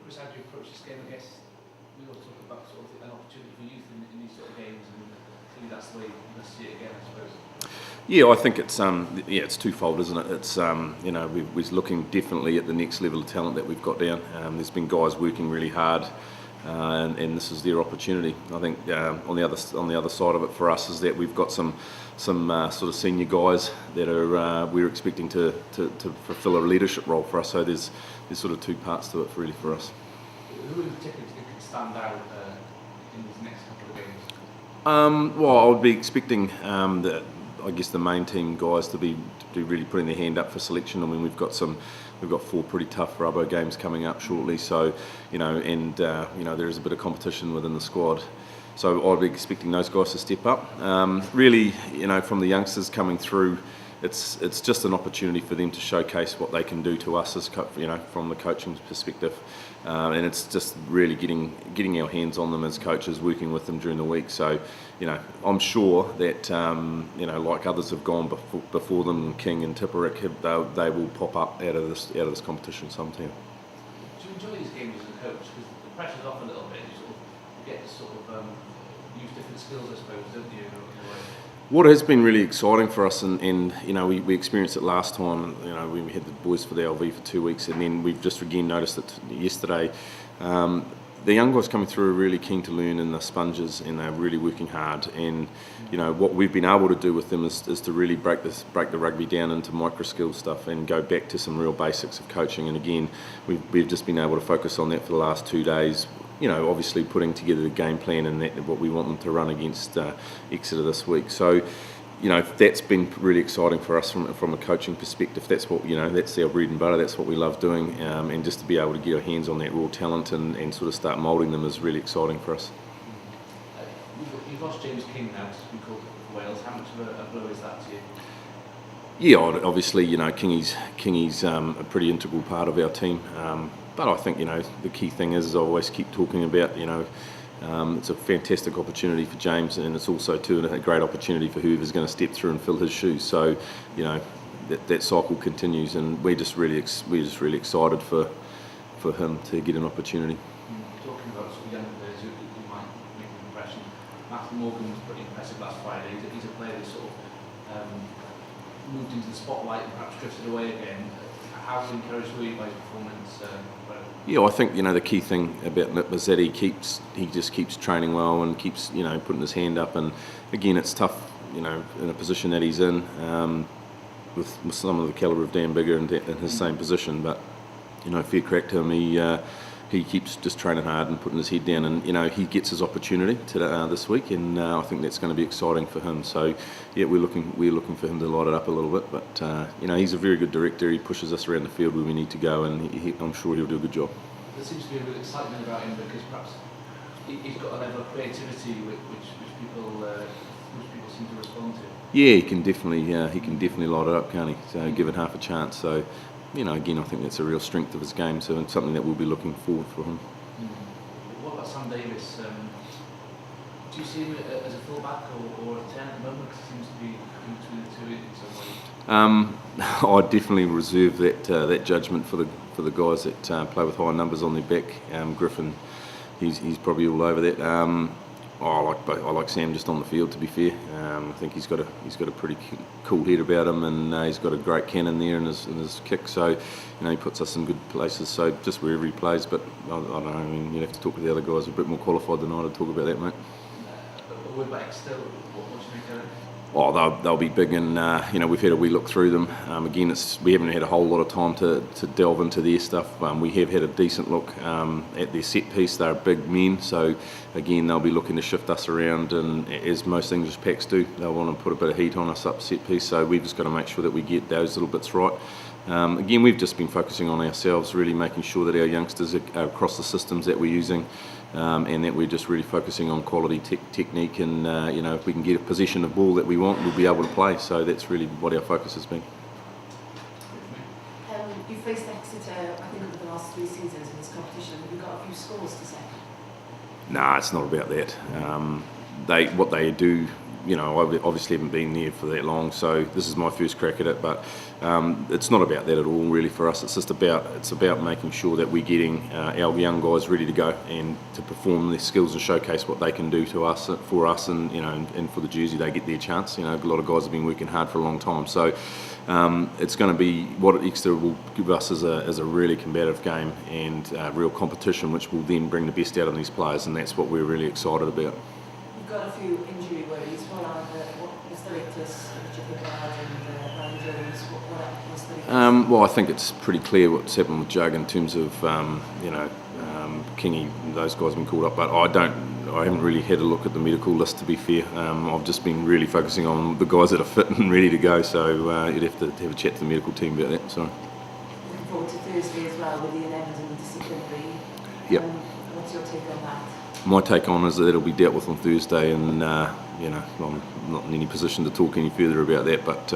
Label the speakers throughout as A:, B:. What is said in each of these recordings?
A: Chris, how do you approach this game? I guess we all talk about sort of an opportunity for youth in these sort of games, and clearly that's the way you must see it again, I suppose.
B: Yeah, I think it's twofold, isn't it? It's we're looking definitely at the next level of talent that we've got down. There's been guys working really hard, and this is their opportunity. I think on the other side of it for us is that we've got some sort of senior guys that are we're expecting to fulfil a leadership role for us. So there's sort of two parts to it really for us.
A: Who in particular do you think could stand out in these next couple of games?
B: Well, I would be expecting I guess the main team guys to be really putting their hand up for selection. I mean, we've got 4 pretty tough rubber games coming up shortly, so there is a bit of competition within the squad. So I'd be expecting those guys to step up. Really, from the youngsters coming through, it's just an opportunity for them to showcase what they can do to us as from the coaching perspective, and it's just really getting our hands on them as coaches, working with them during the week. So I'm sure that like others have gone before them, King and Tipperary, they will pop up out of this competition sometime.
A: Do you enjoy these games as a coach? Because the pressure's off a little bit. You get to sort of use different skills, I suppose, don't you? In a way.
B: What has been really exciting for us, and we experienced it last time. We had the boys for the LV for 2 weeks, and then we've just again noticed it yesterday. The young guys coming through are really keen to learn in the sponges, and they're really working hard. And what we've been able to do with them is to really break the rugby down into micro skill stuff and go back to some real basics of coaching. And again, we've just been able to focus on that for the last 2 days. Obviously putting together the game plan and what we want them to run against Exeter this week. So, that's been really exciting for us from a coaching perspective. That's what that's our bread and butter. That's what we love doing, and just to be able to get our hands on that raw talent and sort of start moulding them is really exciting for us.
A: You've lost James King now, to be called for Wales. How much of a blow is that to you?
B: Yeah, obviously, Kingy's a pretty integral part of our team. But I think the key thing is I always keep talking about it's a fantastic opportunity for James, and it's also too a great opportunity for whoever's going to step through and fill his shoes. So that cycle continues, and we're just really excited for him to get an opportunity.
A: Talking about sort of young players who might make an impression, Matthew Morgan was pretty impressive last Friday. He's a player that sort of moved into the spotlight and perhaps drifted away again. How encouraged were you by his performance?
B: Yeah, I think the key thing about Nip is that he just keeps training well and keeps putting his hand up. And again, it's tough in a position that he's in with some of the calibre of Dan Bigger in his same position. But fair crack to him, he keeps just training hard and putting his head down, and he gets his opportunity this week, and I think that's going to be exciting for him. So yeah, we're looking for him to light it up a little bit, but he's a very good director. He pushes us around the field where we need to go, and I'm sure he'll do a good job.
A: There seems to be a real excitement about him because perhaps he's got a level of creativity which people seem to respond to.
B: Yeah, he can definitely light it up, can't he? So given half a chance, so. Again, I think that's a real strength of his game, so it's something that we'll be looking forward for him.
A: What about Sam Davis? Do you see him as a fullback or a 10 at the moment? Because he seems to be between the two in some way.
B: I definitely reserve that judgment for the guys that play with high numbers on their back. Griffin, he's probably all over that. I like Sam just on the field, to be fair. I think he's got a pretty cool head about him, and he's got a great cannon there in his kick. So he puts us in good places. So just wherever he plays, but I don't know. I mean, you have to talk to the other guys a bit more qualified than I to talk about that, mate.
A: What about Exeter? What do you think of it?
B: Oh, they'll be big, and we've had a wee look through them. Again, we haven't had a whole lot of time to delve into their stuff. We have had a decent look at their set piece. They're big men, so again they'll be looking to shift us around, and as most English packs do, they'll want to put a bit of heat on us up set piece. So we've just got to make sure that we get those little bits right. Again, we've just been focusing on ourselves, really making sure that our youngsters are across the systems that we're using. And that we're just really focusing on quality technique, and if we can get a possession of ball that we want, we'll be able to play. So that's really what our focus has been.
C: You faced Exeter, I think, over the last 3 seasons in this competition. Have you got a few scores to say?
B: Nah, it's not about that. What they do you know, I obviously haven't been there for that long, so this is my first crack at it. But it's not about that at all, really, for us. It's just about making sure that we're getting our young guys ready to go and to perform their skills and showcase what they can do to us, for us, and you know, and for the jersey, they get their chance. You know, a lot of guys have been working hard for a long time, so it's going to be what Exeter will give us as a really combative game and real competition, which will then bring the best out of these players, and that's what we're really excited about.
C: You've got a few injury worries. What's the latest?
B: Well, I think it's pretty clear what's happened with Jug in terms of you know, Kingy, those guys have been called up, but I haven't really had a look at the medical list, to be fair. I've just been really focusing on the guys that are fit and ready to go, so you'd have to have a chat to the medical team about that. Sorry.
C: Looking forward to Thursday as well with the 11s and disciplinary.
B: Yep.
C: What's your take on that?
B: My take on is that it'll be dealt with on Thursday, and you know, I'm not in any position to talk any further about that, but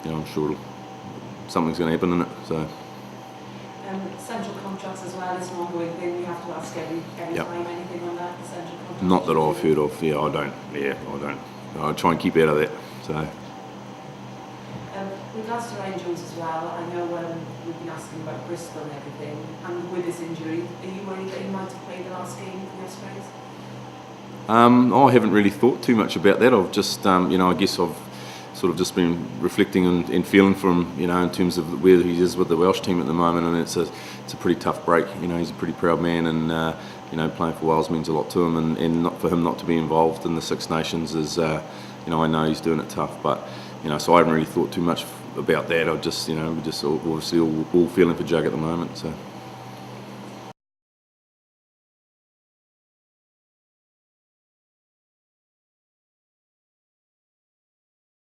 B: you know, I'm sure something's going to happen in it. So.
C: Central contracts as well is an ongoing thing. We have to ask every
B: Yep.
C: time anything on that. The central contracts.
B: Not that I've heard of. Yeah, I don't. I try and keep out of that. So.
C: With regards to Ryan Jones as well, I know we've been asking about Bristol and everything, and with his injury, are you worried that he might have played the last game for the Ospreys?
B: I haven't really thought too much about that. I've just, you know, I guess I've sort of just been reflecting and feeling for him, you know, in terms of where he is with the Welsh team at the moment, and it's a pretty tough break. You know, he's a pretty proud man, and you know, playing for Wales means a lot to him, and not for him not to be involved in the Six Nations is, you know, I know he's doing it tough, but you know, so I haven't really thought too much about that. I just, you know, we're just obviously all feeling for Jug at the moment. So.